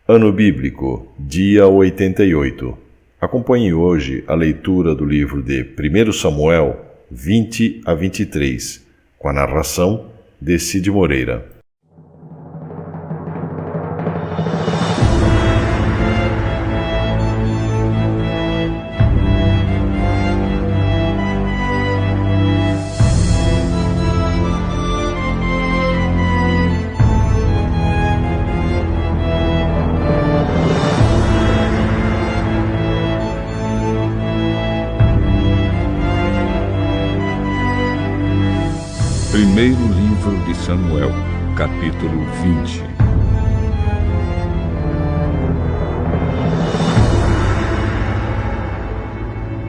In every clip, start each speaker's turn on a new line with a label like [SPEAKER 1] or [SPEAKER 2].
[SPEAKER 1] Ano Bíblico, dia 88. Acompanhe hoje a leitura do livro de 1 Samuel 20 a 23, com a narração de Cid Moreira.
[SPEAKER 2] Primeiro livro de Samuel, capítulo 20.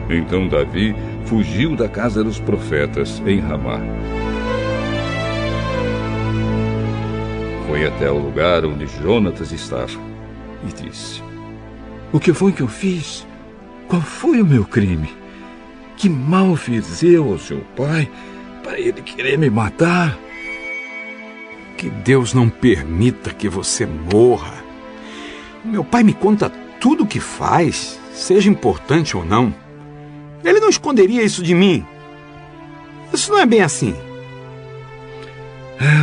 [SPEAKER 2] Então Davi fugiu da casa dos profetas em Ramá. Foi até o lugar onde Jonatas estava e disse:
[SPEAKER 3] O que foi que eu fiz? Qual foi o meu crime? Que mal fiz eu ao seu pai para ele querer me matar?
[SPEAKER 4] Que Deus não permita que você morra. Meu pai me conta tudo o que faz, seja importante ou não. Ele não esconderia isso de mim. Isso não é bem assim.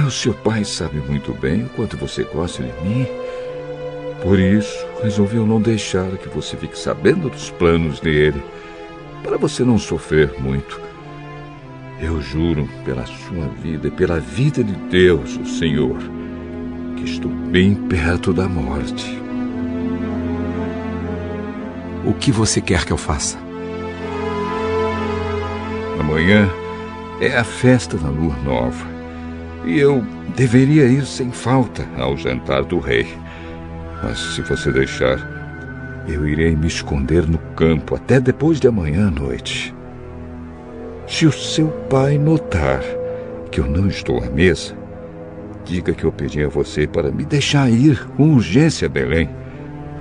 [SPEAKER 3] O seu pai sabe muito bem o quanto você gosta de mim. Por isso, resolveu não deixar que você fique sabendo dos planos dele, para você não sofrer muito. Eu juro pela sua vida e pela vida de Deus, o Senhor, que estou bem perto da morte.
[SPEAKER 4] O que você quer que eu faça?
[SPEAKER 3] Amanhã é a festa da lua nova, e eu deveria ir sem falta ao jantar do rei. Mas se você deixar, eu irei me esconder no campo até depois de amanhã à noite. Se o seu pai notar que eu não estou à mesa, diga que eu pedi a você para me deixar ir com urgência a Belém,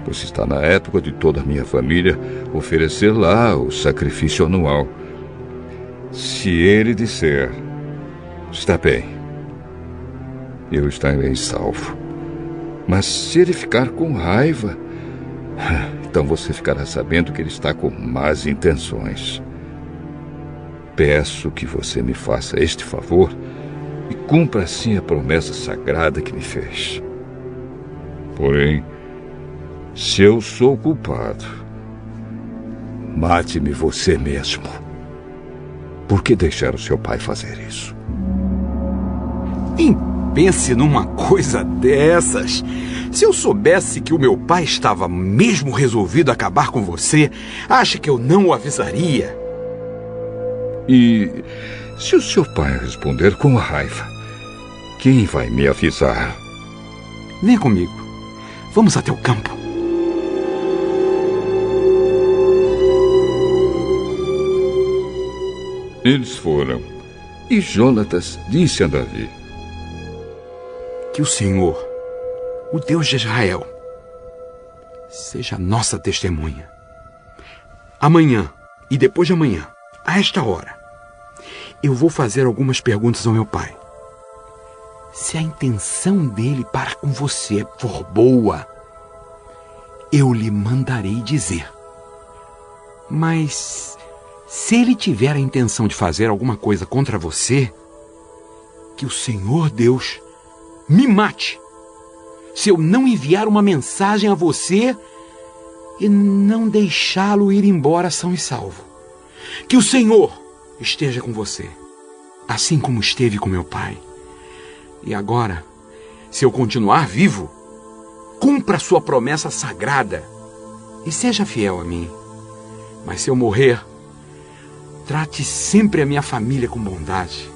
[SPEAKER 3] pois está na época de toda a minha família oferecer lá o sacrifício anual. Se ele disser, está bem, eu estarei salvo. Mas se ele ficar com raiva, então você ficará sabendo que ele está com más intenções. Peço que você me faça este favor e cumpra assim a promessa sagrada que me fez. Porém, se eu sou culpado, mate-me você mesmo. Por que deixar o seu pai fazer isso?
[SPEAKER 4] Nem pense numa coisa dessas. Se eu soubesse que o meu pai estava mesmo resolvido a acabar com você, acha que eu não o avisaria?
[SPEAKER 3] E se o seu pai responder com raiva, quem vai me avisar?
[SPEAKER 4] Vem comigo. Vamos até o campo.
[SPEAKER 3] Eles foram, e Jonatas disse a Davi:
[SPEAKER 4] Que o Senhor, o Deus de Israel, seja nossa testemunha. Amanhã e depois de amanhã, a esta hora, eu vou fazer algumas perguntas ao meu pai. Se a intenção dele para com você for boa, eu lhe mandarei dizer. Mas se ele tiver a intenção de fazer alguma coisa contra você, que o Senhor Deus me mate, se eu não enviar uma mensagem a você e não deixá-lo ir embora são e salvo. Que o Senhor esteja com você, assim como esteve com meu pai. E agora, se eu continuar vivo, cumpra sua promessa sagrada e seja fiel a mim. Mas se eu morrer, trate sempre a minha família com bondade.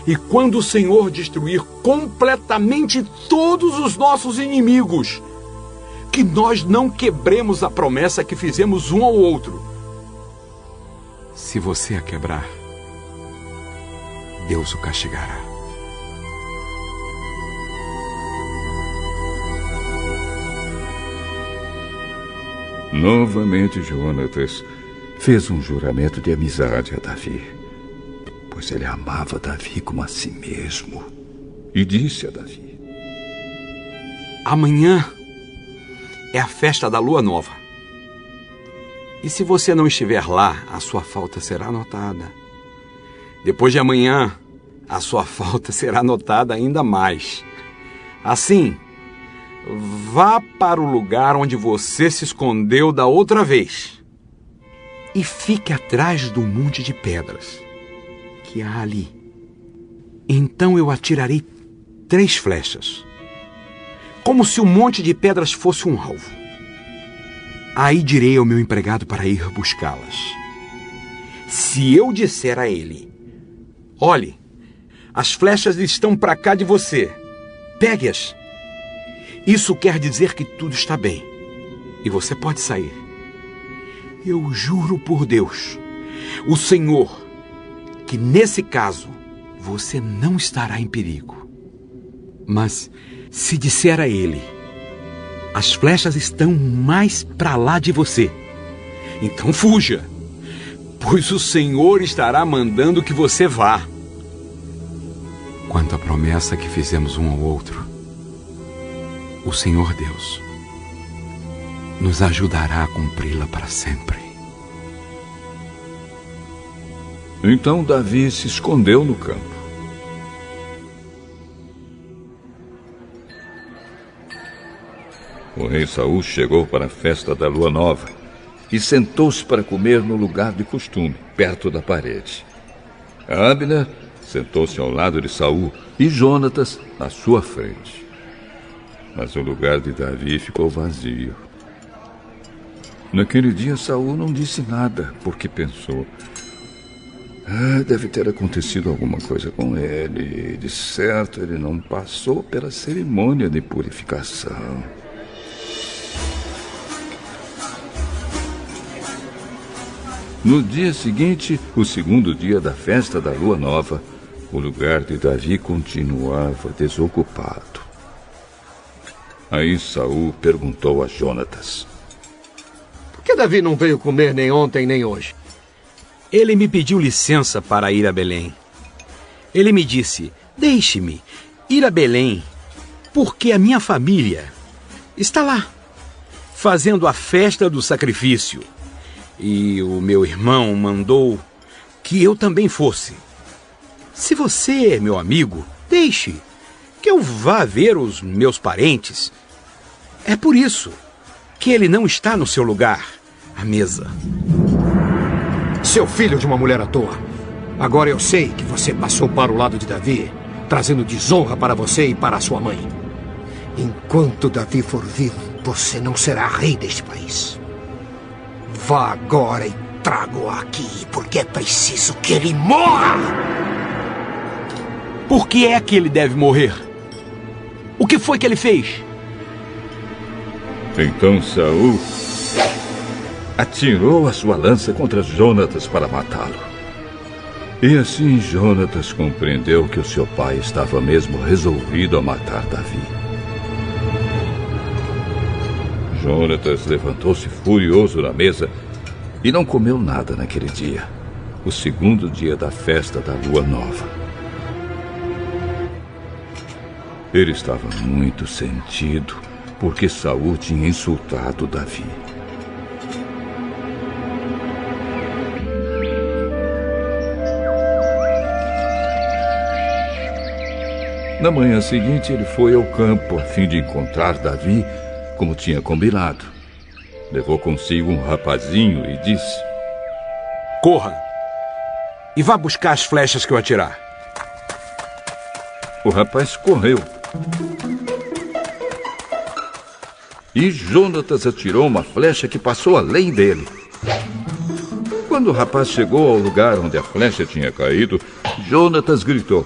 [SPEAKER 4] E quando o Senhor destruir completamente todos os nossos inimigos, que nós não quebremos a promessa que fizemos um ao outro. Se você a quebrar, Deus o castigará.
[SPEAKER 3] Novamente Jonatas fez um juramento de amizade a Davi, pois ele amava Davi como a si mesmo. E disse a Davi:
[SPEAKER 4] Amanhã, é a festa da lua nova. E se você não estiver lá, a sua falta será notada. Depois de amanhã, a sua falta será notada ainda mais. Assim, vá para o lugar onde você se escondeu da outra vez e fique atrás do monte de pedras que há ali. Então eu atirarei 3 flechas, como se o monte de pedras fosse um alvo. Aí direi ao meu empregado para ir buscá-las. Se eu disser a ele: olhe, as flechas estão para cá de você, pegue-as. Isso quer dizer que tudo está bem e você pode sair. Eu juro por Deus, o Senhor, que nesse caso você não estará em perigo. Mas se disser a ele: as flechas estão mais para lá de você, então fuja, pois o Senhor estará mandando que você vá. Quanto à promessa que fizemos um ao outro, o Senhor Deus nos ajudará a cumpri-la para sempre.
[SPEAKER 3] Então Davi se escondeu no campo. O rei Saul chegou para a festa da lua nova e sentou-se para comer no lugar de costume, perto da parede. Abner sentou-se ao lado de Saul e Jonatas à sua frente. Mas o lugar de Davi ficou vazio. Naquele dia Saul não disse nada, porque pensou: deve ter acontecido alguma coisa com ele. De certo, ele não passou pela cerimônia de purificação. No dia seguinte, o segundo dia da festa da lua nova, o lugar de Davi continuava desocupado. Aí Saul perguntou a Jonatas:
[SPEAKER 5] por que Davi não veio comer nem ontem nem hoje?
[SPEAKER 4] Ele me pediu licença para ir a Belém. Ele me disse: deixe-me ir a Belém, porque a minha família está lá, fazendo a festa do sacrifício. E o meu irmão mandou que eu também fosse. Se você é meu amigo, deixe que eu vá ver os meus parentes. É por isso que ele não está no seu lugar, à mesa.
[SPEAKER 5] Seu filho de uma mulher à toa. Agora eu sei que você passou para o lado de Davi, trazendo desonra para você e para a sua mãe. Enquanto Davi for vivo, você não será rei deste país. Vá agora e traga-o aqui, porque é preciso que ele morra!
[SPEAKER 4] Por que é que ele deve morrer? O que foi que ele fez?
[SPEAKER 3] Então Saul atirou a sua lança contra Jonatas para matá-lo. E assim Jonatas compreendeu que o seu pai estava mesmo resolvido a matar Davi. Jonatas levantou-se furioso na mesa e não comeu nada naquele dia, o segundo dia da festa da lua nova. Ele estava muito sentido porque Saul tinha insultado Davi. Na manhã seguinte, ele foi ao campo a fim de encontrar Davi, como tinha combinado. Levou consigo um rapazinho e disse:
[SPEAKER 4] corra e vá buscar as flechas que eu atirar.
[SPEAKER 3] O rapaz correu. E Jonatas atirou uma flecha que passou além dele. Quando o rapaz chegou ao lugar onde a flecha tinha caído, Jonatas gritou: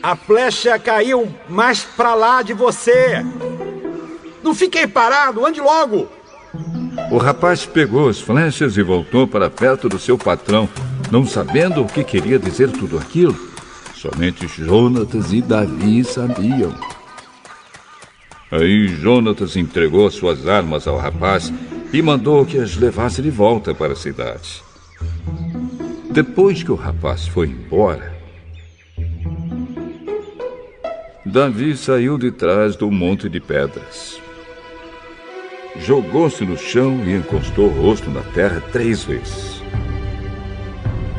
[SPEAKER 6] a flecha caiu mais para lá de você. Não fiquei parado, ande logo.
[SPEAKER 3] O rapaz pegou as flechas e voltou para perto do seu patrão, não sabendo o que queria dizer tudo aquilo. Somente Jonatas e Davi sabiam. Aí Jonatas entregou as suas armas ao rapaz e mandou que as levasse de volta para a cidade. Depois que o rapaz foi embora, Davi saiu de trás do monte de pedras. jogou-se no chão e encostou o rosto na terra 3 vezes.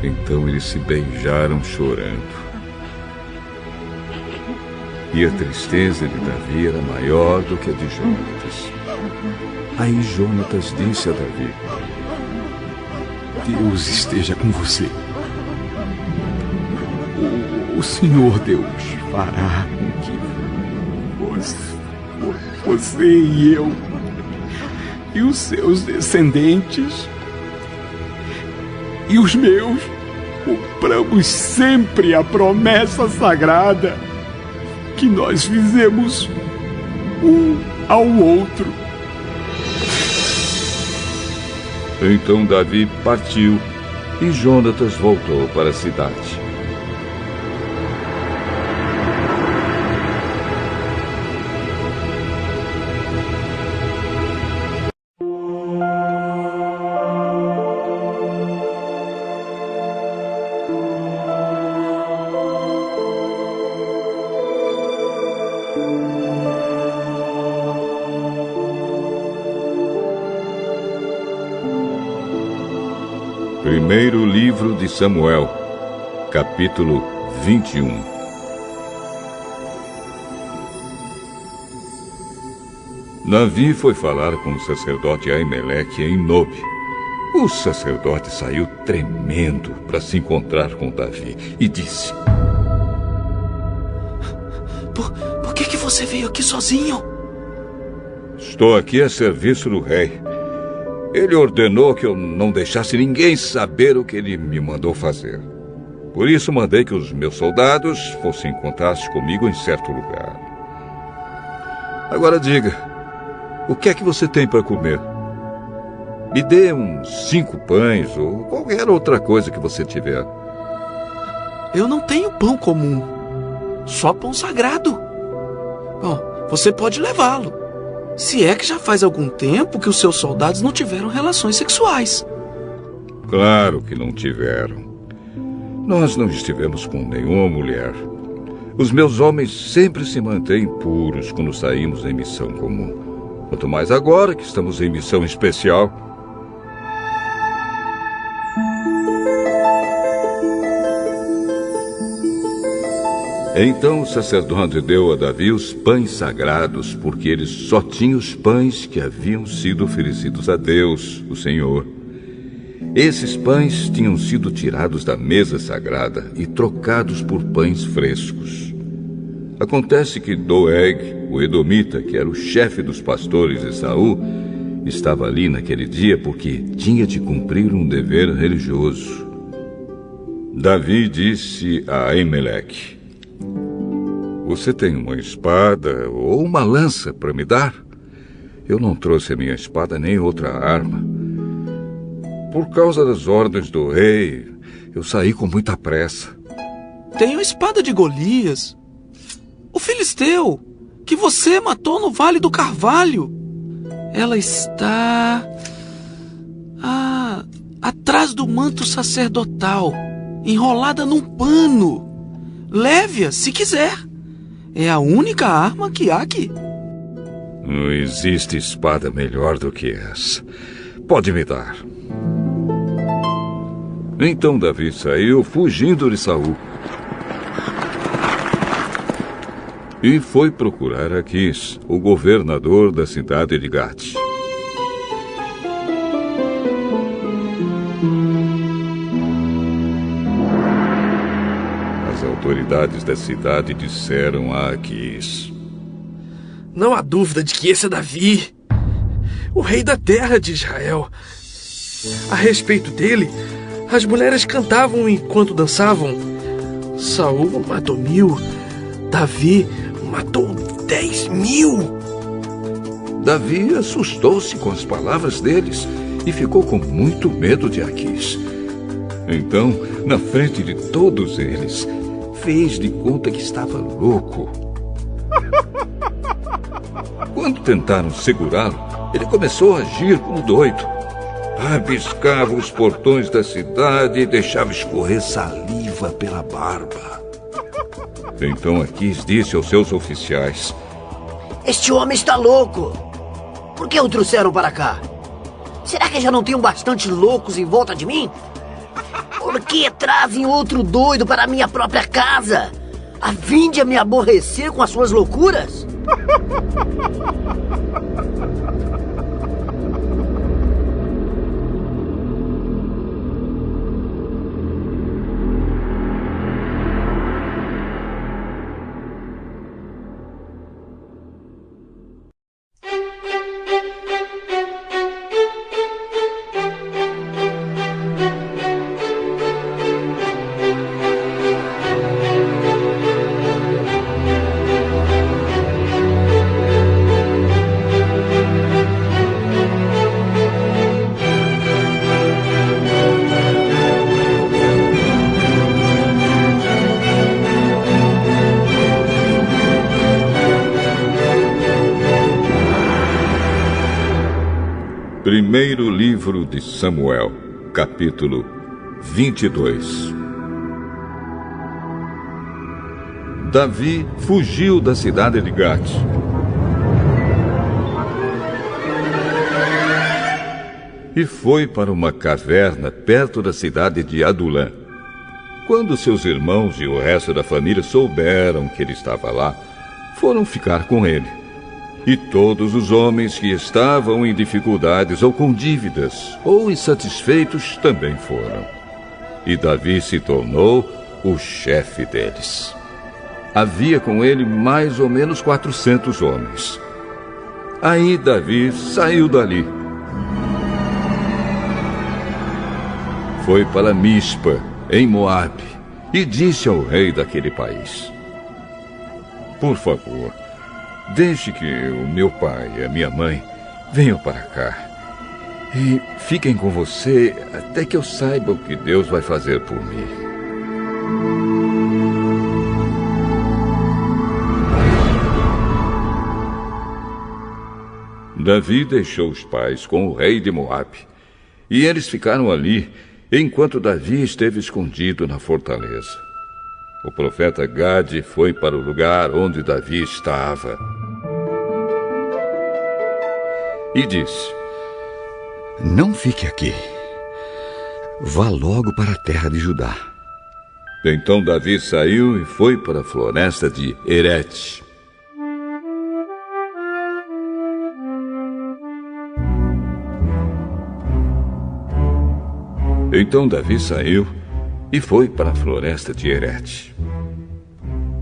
[SPEAKER 3] Então eles se beijaram chorando. E a tristeza de Davi era maior do que a de Jonatas. Aí Jonatas disse a Davi:
[SPEAKER 4] Deus esteja com você. O Senhor Deus fará com que você e eu e os seus descendentes e os meus cumpramos sempre a promessa sagrada que nós fizemos um ao outro.
[SPEAKER 3] Então Davi partiu e Jonatas voltou para a cidade. Primeiro livro de Samuel, capítulo 21. Davi foi falar com o sacerdote Aimeleque em Nobe. O sacerdote saiu tremendo para se encontrar com Davi e disse:
[SPEAKER 7] Por que você veio aqui sozinho?
[SPEAKER 3] Estou aqui a serviço do rei. Ele ordenou que eu não deixasse ninguém saber o que ele me mandou fazer. Por isso mandei que os meus soldados fossem encontrar-se comigo em certo lugar. Agora diga, o que é que você tem para comer? Me dê uns 5 pães ou qualquer outra coisa que você tiver.
[SPEAKER 7] Eu não tenho pão comum, só pão sagrado. Bom, você pode levá-lo. Se é que já faz algum tempo que os seus soldados não tiveram relações sexuais.
[SPEAKER 3] Claro que não tiveram. Nós não estivemos com nenhuma mulher. Os meus homens sempre se mantêm puros quando saímos em missão comum. Quanto mais agora que estamos em missão especial. Então o sacerdote deu a Davi os pães sagrados, porque ele só tinha os pães que haviam sido oferecidos a Deus, o Senhor. Esses pães tinham sido tirados da mesa sagrada e trocados por pães frescos. Acontece que Doeg, o edomita, que era o chefe dos pastores de Saul, estava ali naquele dia porque tinha de cumprir um dever religioso. Davi disse a Aimeleque: Você tem uma espada ou uma lança para me dar? Eu não trouxe a minha espada nem outra arma. Por causa das ordens do rei, eu saí com muita pressa.
[SPEAKER 7] Tenho a espada de Golias, o filisteu, que você matou no Vale do Carvalho. Ela está atrás do manto sacerdotal, enrolada num pano. Leve-a se quiser. É a única arma que há aqui.
[SPEAKER 3] Não existe espada melhor do que essa. Pode me dar. Então Davi saiu fugindo de Saul e foi procurar Aquis, o governador da cidade de Gate. As autoridades da cidade disseram a Aquis:
[SPEAKER 7] Não há dúvida de que esse é Davi, o rei da terra de Israel. A respeito dele, as mulheres cantavam enquanto dançavam. Saul matou 1000, Davi matou 10.000.
[SPEAKER 3] Davi assustou-se com as palavras deles e ficou com muito medo de Aquis. Então, na frente de todos eles, fez de conta que estava louco. Quando tentaram segurá-lo, ele começou a agir como doido. Rabiscava os portões da cidade e deixava escorrer saliva pela barba. Então Aquis disse aos seus oficiais:
[SPEAKER 8] Este homem está louco. Por que o trouxeram para cá? Será que já não tem bastante loucos em volta de mim? Por que trazem outro doido para a minha própria casa? A fim de me aborrecer com as suas loucuras?
[SPEAKER 2] Primeiro livro de Samuel, capítulo 22. Davi fugiu da cidade de Gate. E foi para uma caverna perto da cidade de Adulã. Quando seus irmãos e o resto da família souberam que ele estava lá, foram ficar com ele. E todos os homens que estavam em dificuldades ou com dívidas ou insatisfeitos também foram. E Davi se tornou o chefe deles. Havia com ele mais ou menos 400 homens. Aí Davi saiu dali. Foi para Mispa, em Moabe, e disse ao rei daquele país: por favor, deixe que o meu pai e a minha mãe venham para cá e fiquem com você até que eu saiba o que Deus vai fazer por mim. Davi deixou os pais com o rei de Moabe, e eles ficaram ali enquanto Davi esteve escondido na fortaleza. O profeta Gade foi para o lugar onde Davi estava e disse:
[SPEAKER 4] não fique aqui. Vá logo para a terra de Judá.
[SPEAKER 2] Então Davi saiu e foi para a floresta de Herete.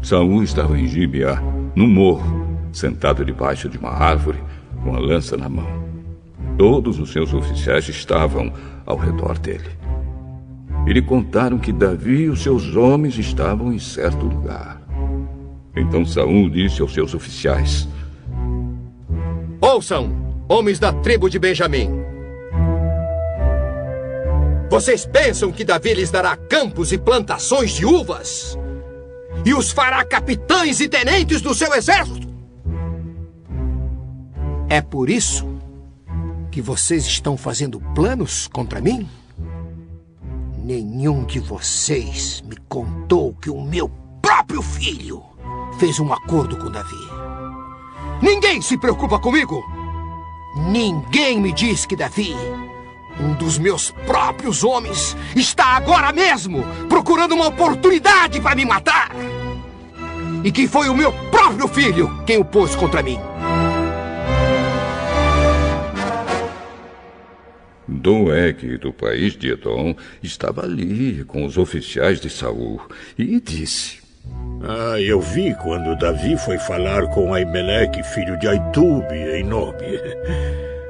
[SPEAKER 2] Saul estava em Gibeá, no morro, sentado debaixo de uma árvore, com a lança na mão. Todos os seus oficiais estavam ao redor dele. E lhe contaram que Davi e os seus homens estavam em certo lugar. Então Saul disse aos seus oficiais:
[SPEAKER 5] ouçam, homens da tribo de Benjamim. Vocês pensam que Davi lhes dará campos e plantações de uvas? E os fará capitães e tenentes do seu exército? É por isso que vocês estão fazendo planos contra mim? Nenhum de vocês me contou que o meu próprio filho fez um acordo com Davi. Ninguém se preocupa comigo. Ninguém me diz que Davi, um dos meus próprios homens, está agora mesmo procurando uma oportunidade para me matar. E que foi o meu próprio filho quem o pôs contra mim.
[SPEAKER 2] Doeg, do país de Edom, estava ali com os oficiais de Saul e disse:
[SPEAKER 9] eu vi quando Davi foi falar com Aimeleque, filho de Aitube, em Nobe.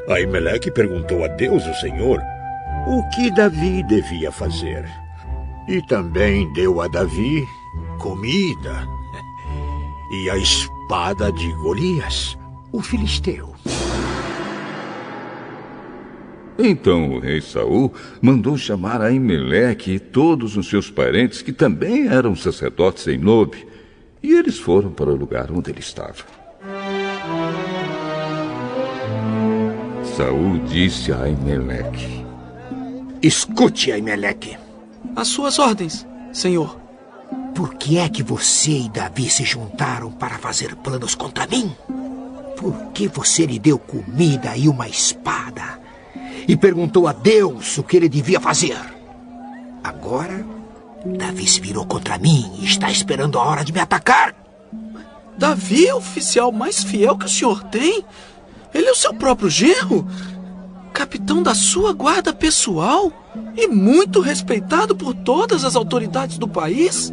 [SPEAKER 9] Aimeleque perguntou a Deus, o Senhor, o que Davi devia fazer. E também deu a Davi comida e a espada de Golias, o filisteu.
[SPEAKER 2] Então o rei Saul mandou chamar Aimeleque e todos os seus parentes, que também eram sacerdotes em Nobe, e eles foram para o lugar onde ele estava. Saul disse a Aimeleque:
[SPEAKER 5] escute, Aimeleque.
[SPEAKER 7] Às suas ordens, senhor.
[SPEAKER 5] Por que é que você e Davi se juntaram para fazer planos contra mim? Porque você lhe deu comida e uma espada e perguntou a Deus o que ele devia fazer. Agora, Davi se virou contra mim e está esperando a hora de me atacar.
[SPEAKER 7] Davi é o oficial mais fiel que o senhor tem? Ele é o seu próprio genro? Capitão da sua guarda pessoal? E muito respeitado por todas as autoridades do país?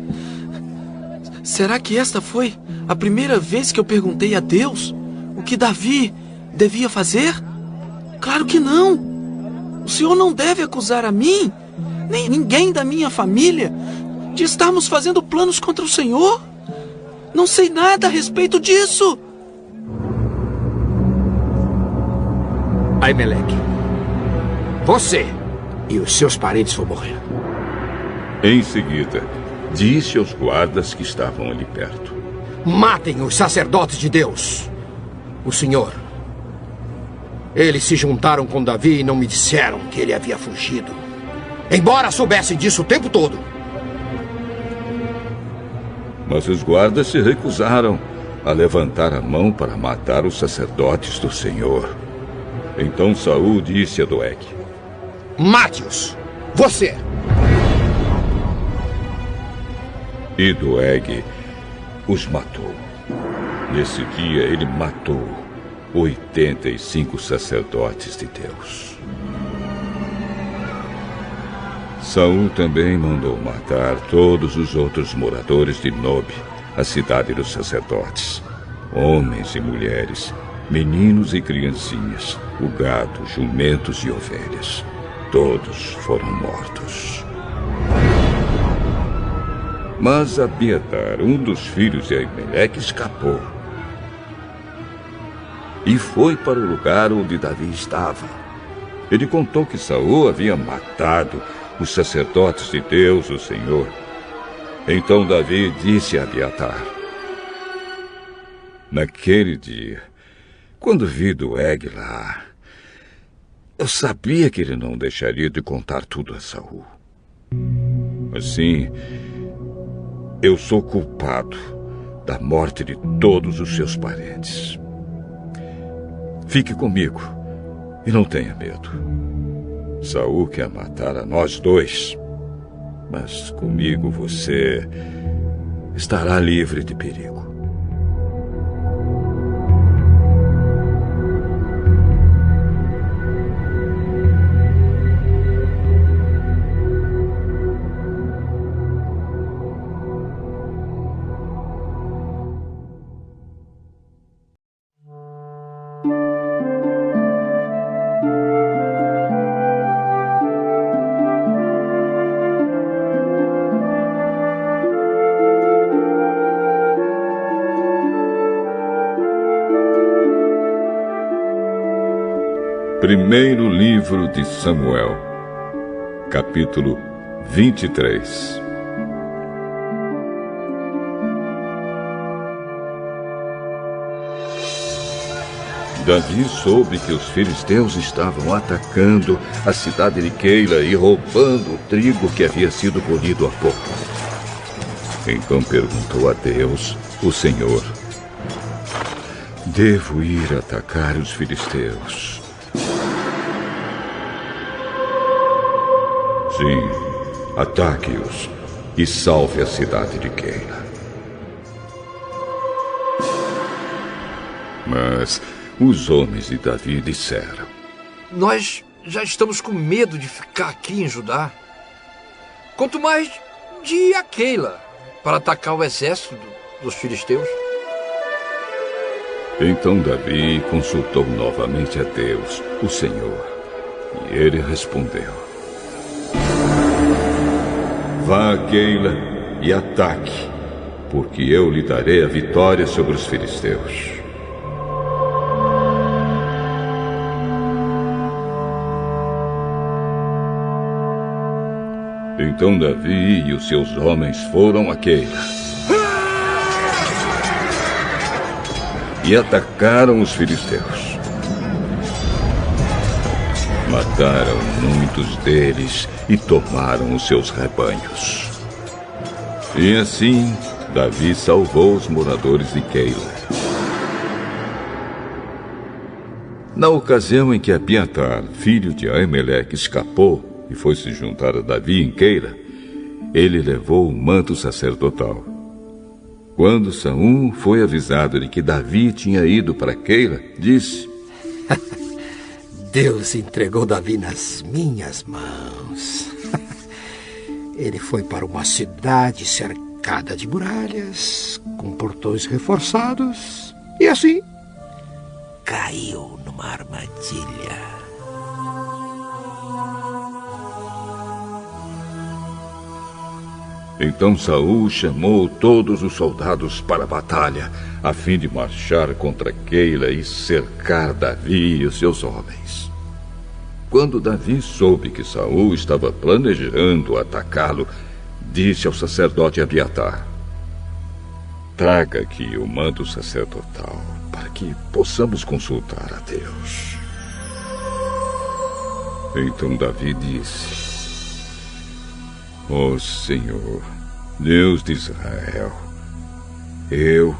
[SPEAKER 7] Será que esta foi a primeira vez que eu perguntei a Deus o que Davi devia fazer? Claro que não. O senhor não deve acusar a mim, nem ninguém da minha família, de estarmos fazendo planos contra o senhor. Não sei nada a respeito disso.
[SPEAKER 5] Aimeleque, você e os seus parentes vão morrer.
[SPEAKER 2] Em seguida, disse aos guardas que estavam ali perto:
[SPEAKER 5] matem os sacerdotes de Deus, o Senhor. Eles se juntaram com Davi e não me disseram que ele havia fugido, embora soubessem disso o tempo todo.
[SPEAKER 2] Mas os guardas se recusaram a levantar a mão para matar os sacerdotes do Senhor. Então Saul disse a Doeg:
[SPEAKER 5] mate-os, você!
[SPEAKER 2] E Doeg os matou. Nesse dia ele matou 85 sacerdotes de Deus. Saul também mandou matar todos os outros moradores de Nob, a cidade dos sacerdotes, homens e mulheres, meninos e criancinhas, o gado, jumentos e ovelhas. Todos foram mortos. Mas Abiatar, um dos filhos de Aimeleque, escapou e foi para o lugar onde Davi estava. Ele contou que Saul havia matado os sacerdotes de Deus, o Senhor. Então Davi disse a Abiatar: naquele dia, quando vi Doeg lá, eu sabia que ele não deixaria de contar tudo a Saul. Assim, eu sou culpado da morte de todos os seus parentes. Fique comigo e não tenha medo. Saul quer matar a nós dois, mas comigo você estará livre de perigo. Primeiro livro de Samuel, capítulo 23. Davi soube que os filisteus estavam atacando a cidade de Keila e roubando o trigo que havia sido colhido há pouco. Então perguntou a Deus, o Senhor: devo ir atacar os filisteus? Sim, ataque-os e salve a cidade de Keila. Mas os homens de Davi disseram:
[SPEAKER 10] nós já estamos com medo de ficar aqui em Judá. Quanto mais de ir a Keila para atacar o exército dos filisteus.
[SPEAKER 2] Então Davi consultou novamente a Deus, o Senhor, e ele respondeu: vá a Keila e ataque, porque eu lhe darei a vitória sobre os filisteus. Então Davi e os seus homens foram a Keila e atacaram os filisteus. Mataram muitos deles e tomaram os seus rebanhos. E assim, Davi salvou os moradores de Keila. Na ocasião em que Abiatar, filho de Aimeleque, escapou e foi se juntar a Davi em Keila, ele levou o manto sacerdotal. Quando Saul foi avisado de que Davi tinha ido para Keila, disse:
[SPEAKER 5] Deus entregou Davi nas minhas mãos. Ele foi para uma cidade cercada de muralhas, com portões reforçados, e assim caiu numa armadilha.
[SPEAKER 2] Então Saul chamou todos os soldados para a batalha, a fim de marchar contra Keila e cercar Davi e os seus homens. Quando Davi soube que Saul estava planejando atacá-lo, disse ao sacerdote Abiatar: traga aqui o manto sacerdotal, para que possamos consultar a Deus. Então Davi disse: ó Senhor, Deus de Israel, eu,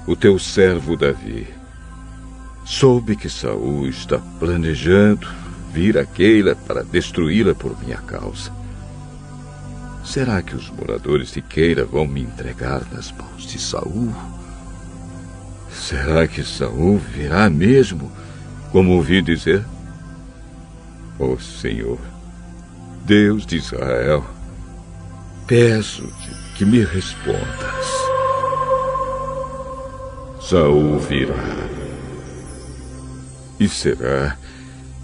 [SPEAKER 2] o teu servo Davi, soube que Saul está planejando vir a Keila para destruí-la por minha causa. Será que os moradores de Keila vão me entregar nas mãos de Saul? Será que Saul virá mesmo, como ouvi dizer? Ó Senhor, Deus de Israel, peço-te que me respondas. Saul virá. E será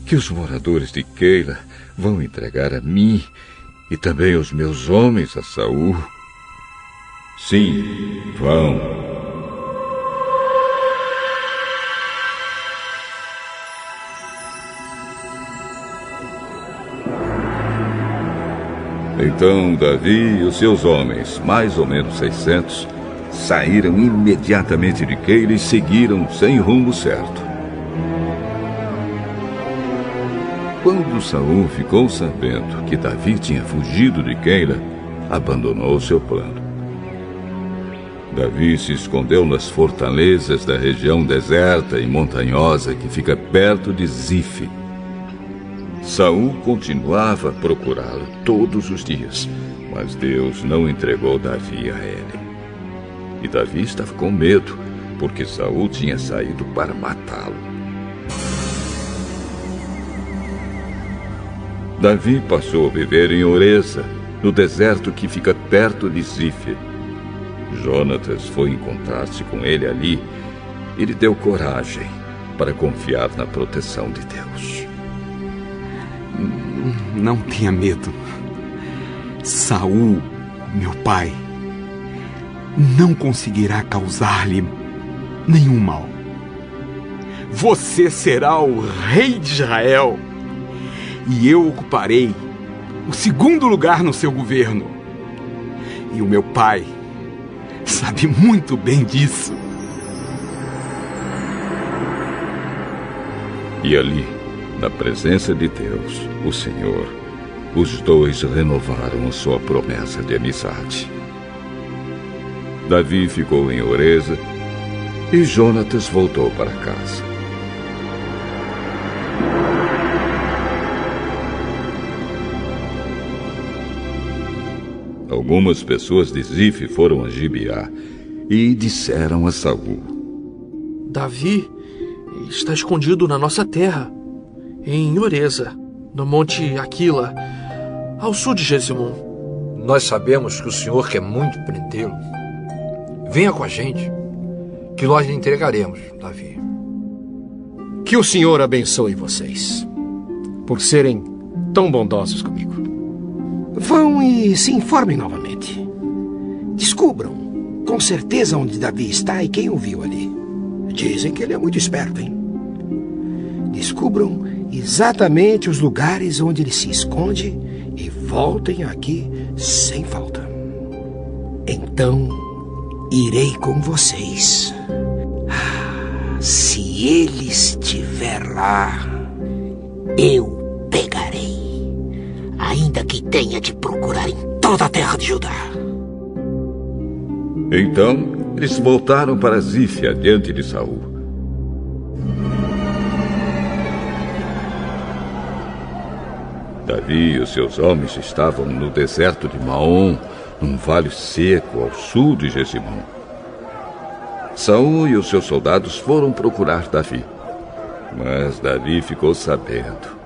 [SPEAKER 2] que os moradores de Keila vão entregar a mim e também os meus homens a Saul? Sim, vão. Então Davi e os seus homens, mais ou menos 600, saíram imediatamente de Keila e seguiram sem rumo certo. Quando Saul ficou sabendo que Davi tinha fugido de Keila, abandonou seu plano. Davi se escondeu nas fortalezas da região deserta e montanhosa que fica perto de Zife. Saul continuava a procurá-lo todos os dias, mas Deus não entregou Davi a ele. E Davi estava com medo, porque Saul tinha saído para matá-lo. Davi passou a viver em Oreza, no deserto que fica perto de Zife. Jonatas foi encontrar-se com ele ali e lhe deu coragem para confiar na proteção de Deus.
[SPEAKER 4] Não tenha medo. Saul, meu pai, não conseguirá causar-lhe nenhum mal. Você será o rei de Israel e eu ocuparei o segundo lugar no seu governo. E o meu pai sabe muito bem disso.
[SPEAKER 2] E ali, na presença de Deus, o Senhor, os dois renovaram a sua promessa de amizade. Davi ficou em Oreza e Jonatas voltou para casa. Algumas pessoas de Zife foram a Gibeá e disseram a Saul:
[SPEAKER 7] Davi está escondido na nossa terra, em Oreza, no monte Aquila, ao sul de Jesimon.
[SPEAKER 10] Nós sabemos que o senhor quer muito prendê-lo. Venha com a gente, que nós lhe entregaremos, Davi.
[SPEAKER 5] Que o Senhor abençoe vocês, por serem tão bondosos comigo. Vão e se informem novamente. Descubram com certeza onde Davi está e quem o viu ali. Dizem que ele é muito esperto, hein? Descubram exatamente os lugares onde ele se esconde e voltem aqui sem falta. Então, irei com vocês. Se ele estiver lá, eu pegarei, ainda que tenha de procurar em toda a terra de Judá.
[SPEAKER 2] Então, eles voltaram para Zife, adiante de Saul. Davi e os seus homens estavam no deserto de Maom, num vale seco ao sul de Jesimon. Saul e os seus soldados foram procurar Davi, mas Davi ficou sabendo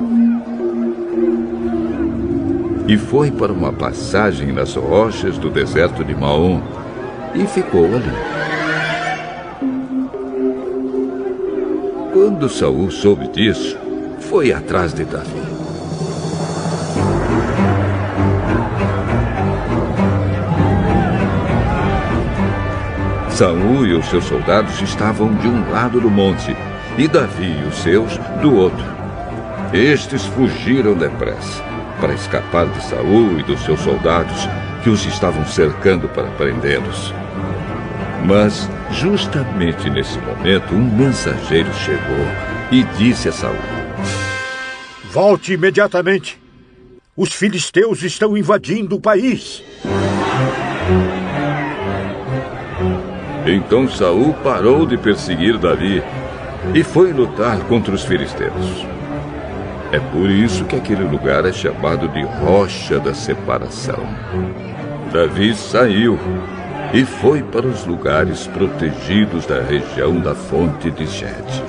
[SPEAKER 2] e foi para uma passagem nas rochas do deserto de Maom e ficou ali. Quando Saul soube disso, foi atrás de Davi. Saul e os seus soldados estavam de um lado do monte e Davi e os seus do outro. Estes fugiram depressa para escapar de Saul e dos seus soldados que os estavam cercando para prendê-los. Mas, justamente nesse momento, um mensageiro chegou e disse a Saul:
[SPEAKER 9] Volte imediatamente. Os filisteus estão invadindo o país.
[SPEAKER 2] Então Saul parou de perseguir Davi e foi lutar contra os filisteus. É por isso que aquele lugar é chamado de Rocha da Separação. Davi saiu e foi para os lugares protegidos da região da fonte de Gede.